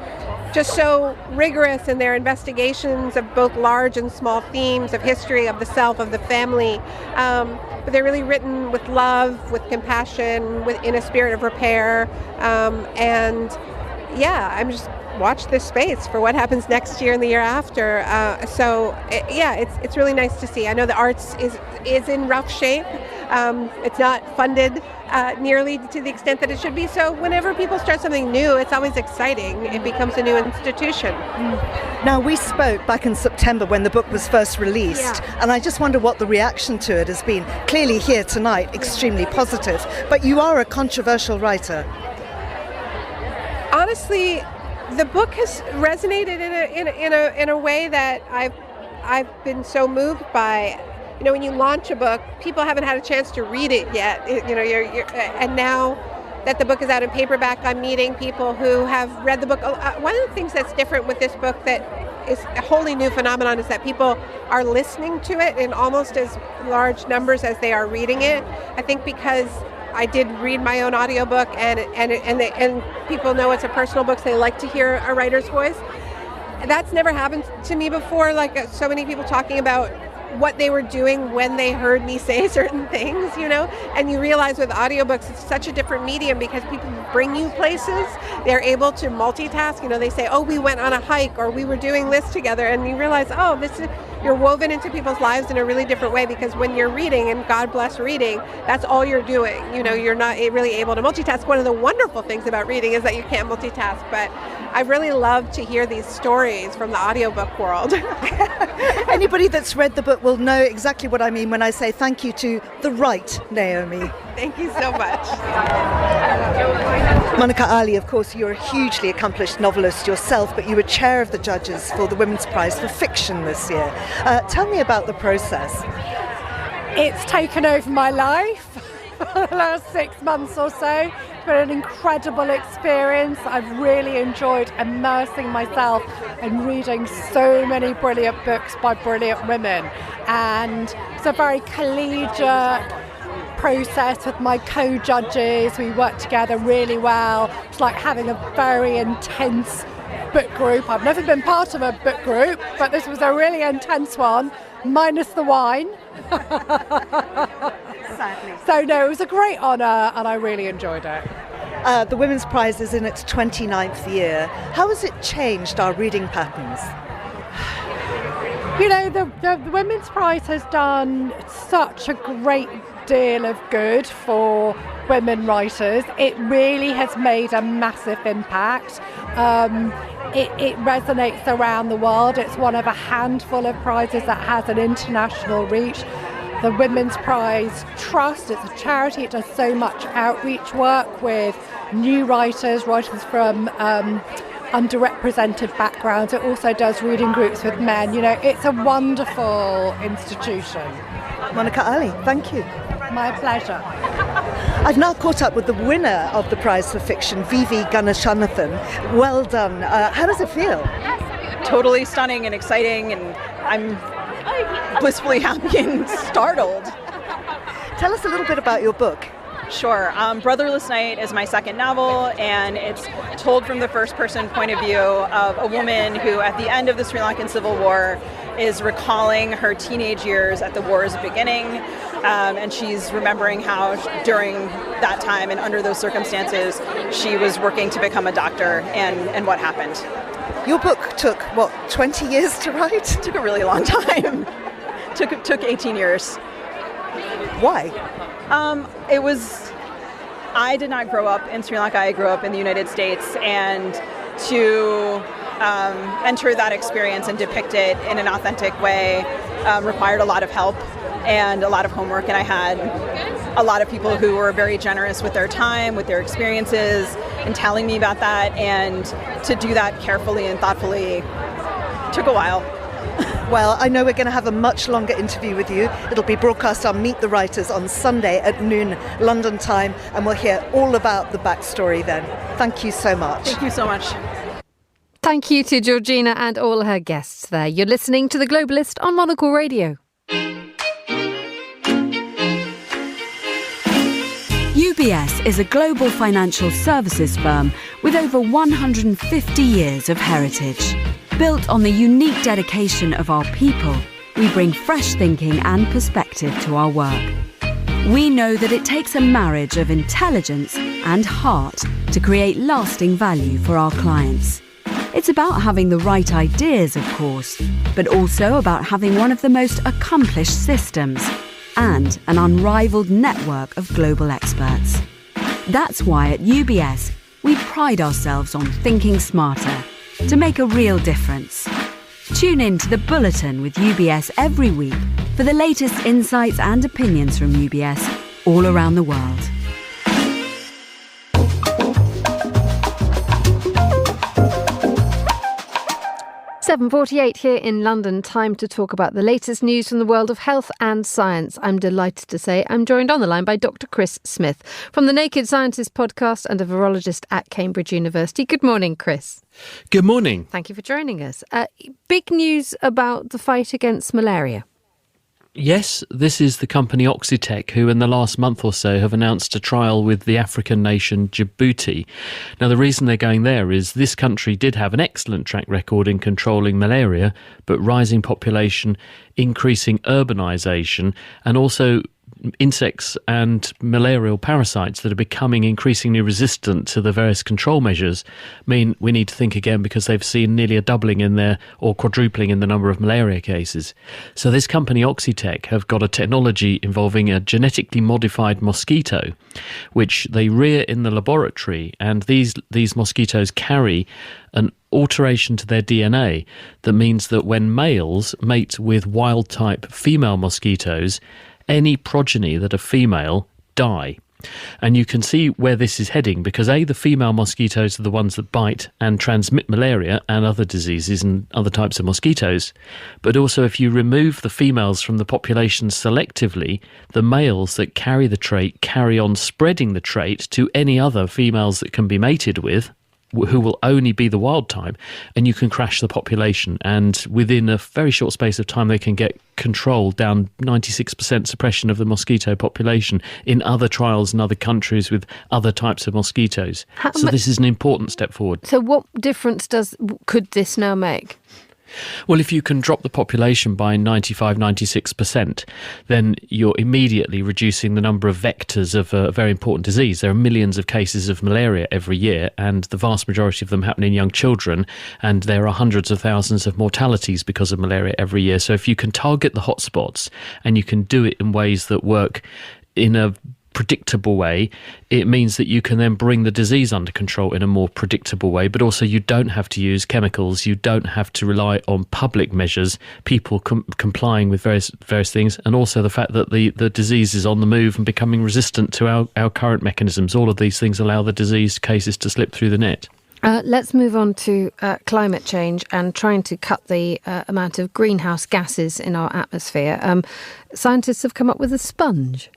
just so rigorous in their investigations of both large and small themes of history, of the self, of the family. But they're really written with love, with compassion, in a spirit of repair. And yeah, I'm just watch this space for what happens next year and the year after. It's really nice to see. I know the arts is in rough shape. It's not funded nearly to the extent that it should be. So whenever people start something new, it's always exciting. It becomes a new institution. Now, we spoke back in September when the book was first released, and I just wonder what the reaction to it has been. Clearly here tonight, extremely positive, but you are a controversial writer. Honestly, the book has resonated in a way that I've been so moved by. You know, when you launch a book, people haven't had a chance to read it yet. And now that the book is out in paperback, I'm meeting people who have read the book. One of the things that's different with this book that is a wholly new phenomenon is that people are listening to it in almost as large numbers as they are reading it. I think because I did read my own audiobook and people know it's a personal book, so they like to hear a writer's voice. That's never happened to me before, so many people talking about what they were doing when they heard me say certain things, and you realize with audiobooks it's such a different medium because people bring you places. They're able to multitask. They say, oh, we went on a hike, or we were doing this together, and you realize, oh, you're woven into people's lives in a really different way, because when you're reading, and God bless reading, that's all you're doing. You're not really able to multitask. One of the wonderful things about reading is that you can't multitask, but I really love to hear these stories from the audiobook world. Anybody that's read the book will know exactly what I mean when I say thank you to the right Naomi. Thank you so much. Monica Ali, of course, you're a hugely accomplished novelist yourself, but you were chair of the judges for the Women's Prize for Fiction this year. Tell me about the process. It's taken over my life for the last 6 months or so. It's been an incredible experience. I've really enjoyed immersing myself and reading so many brilliant books by brilliant women. And it's a very collegiate process with my co-judges. We work together really well. It's like having a very intense book group. I've never been part of a book group, but this was a really intense one, minus the wine. Sadly. So no, it was a great honour and I really enjoyed it. The Women's Prize is in its 29th year. How has it changed our reading patterns? The Women's Prize has done such a great deal of good for women writers. It really has made a massive impact. It resonates around the world. It's one of a handful of prizes that has an international reach. The Women's Prize Trust, it's a charity. It does so much outreach work with new writers from underrepresented backgrounds. It also does reading groups with men. It's a wonderful institution. Monica Ali, thank you. My pleasure. I've now caught up with the winner of the Prize for Fiction, Vivi Ganeshanathan. Well done. How does it feel? Totally stunning and exciting, and I'm blissfully happy and startled. Tell us a little bit about your book. Sure. Brotherless Night is my second novel, and it's told from the first-person point of view of a woman who, at the end of the Sri Lankan Civil War, is recalling her teenage years at the war's beginning, and she's remembering how during that time and under those circumstances she was working to become a doctor and what happened. Your book took, 20 years to write? It took a really long time. took 18 years. Why? I did not grow up in Sri Lanka. I grew up in the United States, and to enter that experience and depict it in an authentic way required a lot of help and a lot of homework, and I had a lot of people who were very generous with their time, with their experiences, and telling me about that, and to do that carefully and thoughtfully took a while. Well, I know we're going to have a much longer interview with you. It'll be broadcast on Meet the Writers on Sunday at noon London time, and we'll hear all about the backstory then. Thank you so much. Thank you so much. Thank you to Georgina and all her guests there. You're listening to The Globalist on Monocle Radio. UBS is a global financial services firm with over 150 years of heritage. Built on the unique dedication of our people, we bring fresh thinking and perspective to our work. We know that it takes a marriage of intelligence and heart to create lasting value for our clients. It's about having the right ideas, of course, but also about having one of the most accomplished systems and an unrivaled network of global experts. That's why at UBS, we pride ourselves on thinking smarter to make a real difference. Tune in to The Bulletin with UBS every week for the latest insights and opinions from UBS all around the world. 7:48 here in London. Time to talk about the latest news from the world of health and science. I'm delighted to say I'm joined on the line by Dr. Chris Smith from the Naked Scientist podcast and a virologist at Cambridge University. Good morning, Chris. Good morning. Thank you for joining us. Big news about the fight against malaria. Yes, this is the company Oxitec, who in the last month or so have announced a trial with the African nation Djibouti. Now, the reason they're going there is this country did have an excellent track record in controlling malaria, but rising population, increasing urbanisation, and also insects and malarial parasites that are becoming increasingly resistant to the various control measures mean we need to think again, because they've seen nearly a doubling in their, or quadrupling in the number of malaria cases. So this company Oxitec have got a technology involving a genetically modified mosquito, which they rear in the laboratory, and these mosquitoes carry an alteration to their DNA that means that when males mate with wild-type female mosquitoes, any progeny that are female die. And you can see where this is heading, because the female mosquitoes are the ones that bite and transmit malaria and other diseases and other types of mosquitoes. But also, if you remove the females from the population selectively, the males that carry the trait carry on spreading the trait to any other females that can be mated with, who will only be the wild type, and you can crash the population. And within a very short space of time, they can get control down 96% suppression of the mosquito population in other trials in other countries with other types of mosquitoes. This is an important step forward. So what difference could this now make? Well, if you can drop the population by 95, 96%, then you're immediately reducing the number of vectors of a very important disease. There are millions of cases of malaria every year, and the vast majority of them happen in young children, and there are hundreds of thousands of mortalities because of malaria every year. So if you can target the hotspots, and you can do it in ways that work in a predictable way, it means that you can then bring the disease under control in a more predictable way, but also you don't have to use chemicals, you don't have to rely on public measures, people complying with various things, and also the fact that the disease is on the move and becoming resistant to our current mechanisms. All of these things allow the disease cases to slip through the net. Let's move on to climate change and trying to cut the amount of greenhouse gases in our atmosphere. Scientists have come up with a sponge.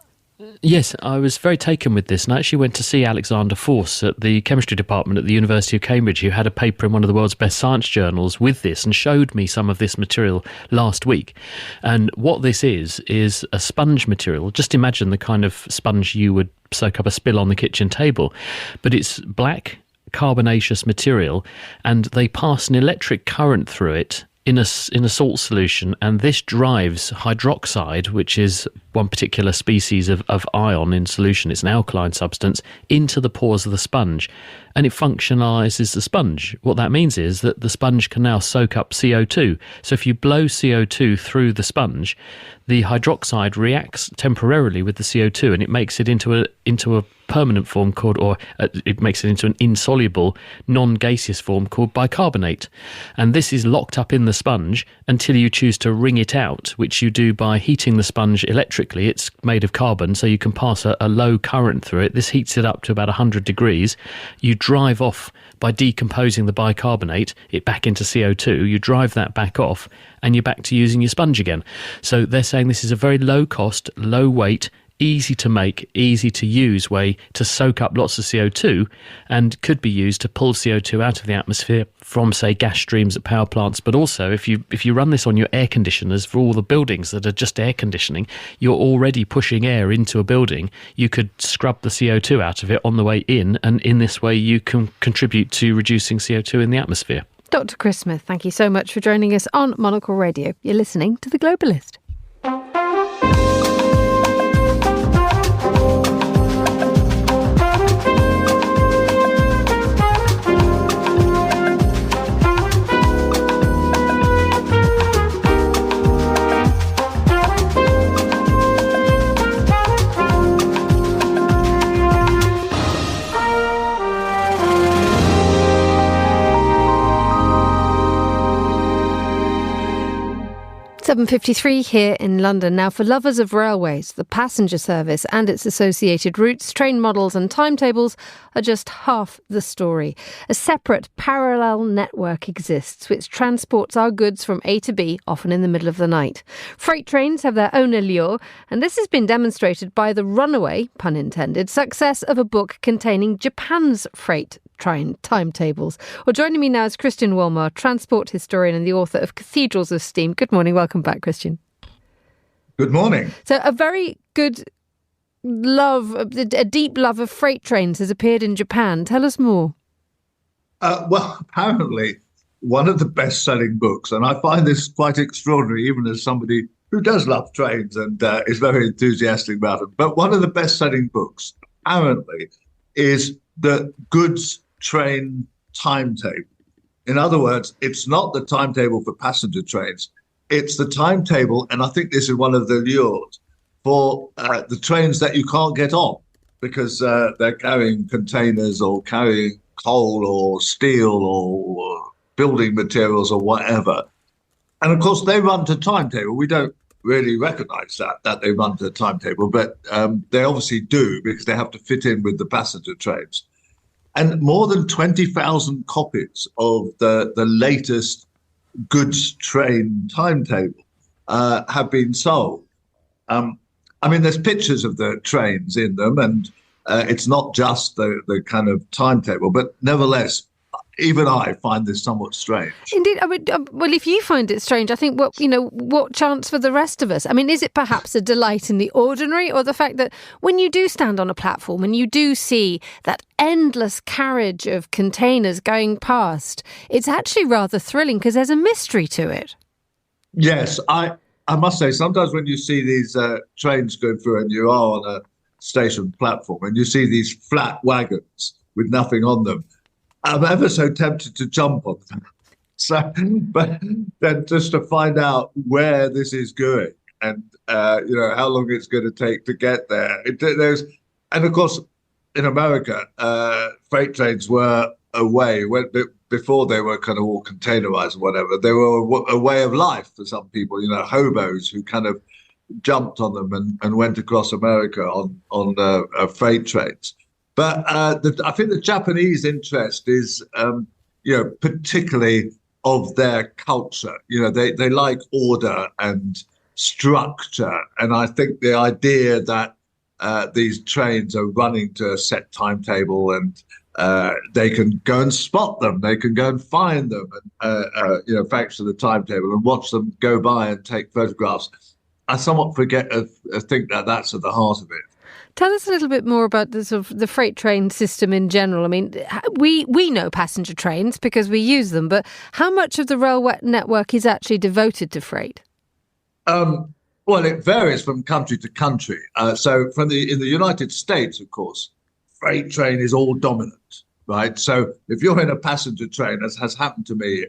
Yes, I was very taken with this, and I actually went to see Alexander Force at the chemistry department at the University of Cambridge, who had a paper in one of the world's best science journals with this, and showed me some of this material last week. And what this is a sponge material. Just imagine the kind of sponge you would soak up a spill on the kitchen table, but it's black carbonaceous material, and they pass an electric current through it in a salt solution, and this drives hydroxide, which is one particular species of ion in solution, it's an alkaline substance, into the pores of the sponge, and it functionalises the sponge. What that means is that the sponge can now soak up CO2. So if you blow CO2 through the sponge, the hydroxide reacts temporarily with the CO2, and it makes it into a permanent form called, it makes it into an insoluble, non-gaseous form called bicarbonate. And this is locked up in the sponge until you choose to wring it out, which you do by heating the sponge electrically. It's made of carbon, so you can pass a low current through it. This heats it up to about 100 degrees. You drive off by decomposing the bicarbonate, it back into CO2. You drive that back off, and you're back to using your sponge again. So they're saying this is a very low cost, low weight, easy to make, easy to use way to soak up lots of CO2, and could be used to pull CO2 out of the atmosphere from, say, gas streams at power plants. But also, if you run this on your air conditioners for all the buildings that are just air conditioning, you're already pushing air into a building. You could scrub the CO2 out of it on the way in, and in this way you can contribute to reducing CO2 in the atmosphere. Dr. Chris Smith, thank you so much for joining us on Monocle Radio. You're listening to The Globalist. .53 here in London. Now, for lovers of railways, the passenger service and its associated routes, train models and timetables are just half the story. A separate parallel network exists which transports our goods from A to B, often in the middle of the night. Freight trains have their own allure, and this has been demonstrated by the runaway, pun intended, success of a book containing Japan's freight train timetables. Well, joining me now is Christian Wolmar, transport historian and the author of Cathedrals of Steam. Good morning. Welcome back, Christian. Good morning. So a very good a deep love of freight trains has appeared in Japan. Tell us more. Well, apparently one of the best-selling books, and I find this quite extraordinary, even as somebody who does love trains and is very enthusiastic about them, but one of the best-selling books, apparently, is the goods train timetable. In other words, it's not the timetable for passenger trains. It's the timetable, and I think this is one of the lures, for the trains that you can't get on because they're carrying containers or carrying coal or steel or building materials or whatever. And of course, they run to timetable. We don't really recognize that they run to a timetable, but they obviously do because they have to fit in with the passenger trains. And more than 20,000 copies of the latest goods train timetable have been sold. I mean, there's pictures of the trains in them, and it's not just the kind of timetable, but nevertheless, even I find this somewhat strange. Indeed. I mean, well, if you find it strange, I think what chance for the rest of us? I mean, is it perhaps a delight in the ordinary, or the fact that when you do stand on a platform and you do see that endless carriage of containers going past, it's actually rather thrilling because there's a mystery to it? Yes, I must say, sometimes when you see these trains going through and you are on a station platform and you see these flat wagons with nothing on them, I'm ever so tempted to jump on them. So, but then just to find out where this is going and, how long it's going to take to get there. And of course, in America, freight trains were a way, before they were kind of all containerized or whatever, they were a way of life for some people, hobos who kind of jumped on them and went across America on freight trains. But I think the Japanese interest is, particularly of their culture. They like order and structure. And I think the idea that these trains are running to a set timetable and they can go and spot them, they can go and find them, and thanks to the timetable, and watch them go by and take photographs. I somewhat think that that's at the heart of it. Tell us a little bit more about the freight train system in general. I mean, we know passenger trains because we use them, but how much of the rail network is actually devoted to freight? Well, it varies from country to country. So in the United States, of course, freight train is all dominant, right? So if you're in a passenger train, as has happened to me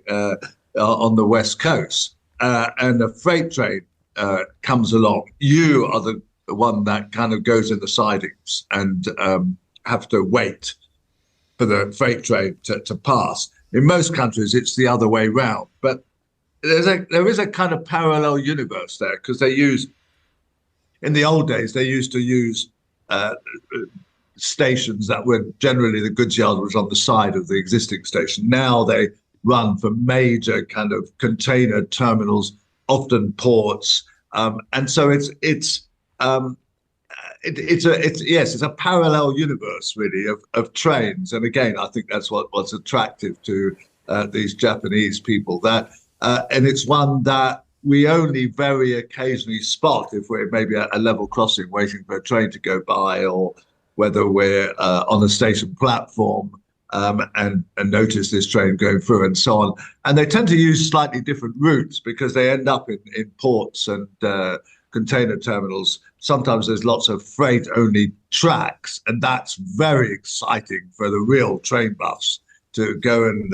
on the West Coast, and a freight train comes along, you are the one that kind of goes in the sidings and have to wait for the freight train to pass. In most countries, it's the other way round. But there is a kind of parallel universe there because in the old days, they used to use stations that were generally the goods yard was on the side of the existing station. Now they run for major kind of container terminals, often ports, and so it's a parallel universe really of trains. And again, I think that's what's attractive to these Japanese people. And it's one that we only very occasionally spot if we're maybe at a level crossing waiting for a train to go by, or whether we're on a station platform and notice this train going through and so on. And they tend to use slightly different routes because they end up in ports and container terminals. Sometimes there's lots of freight-only tracks, and that's very exciting for the real train buffs to go and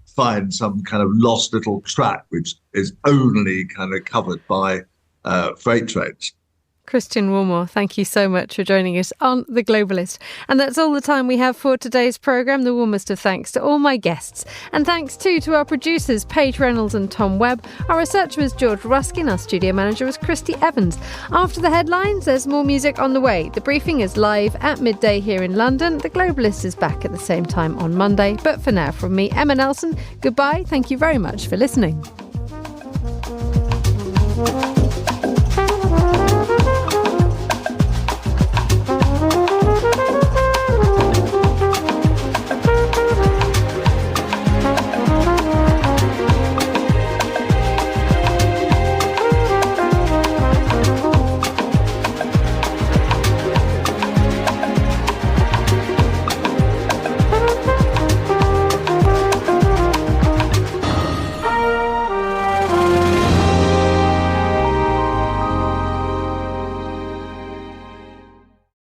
find some kind of lost little track which is only kind of covered by freight trains. Christian Wilmore, thank you so much for joining us on The Globalist. And that's all the time we have for today's programme. The warmest of thanks to all my guests. And thanks too to our producers, Paige Reynolds and Tom Webb. Our researcher was George Ruskin. Our studio manager was Christy Evans. After the headlines, there's more music on the way. The briefing is live at midday here in London. The Globalist is back at the same time on Monday. But for now, from me, Emma Nelson, goodbye. Thank you very much for listening.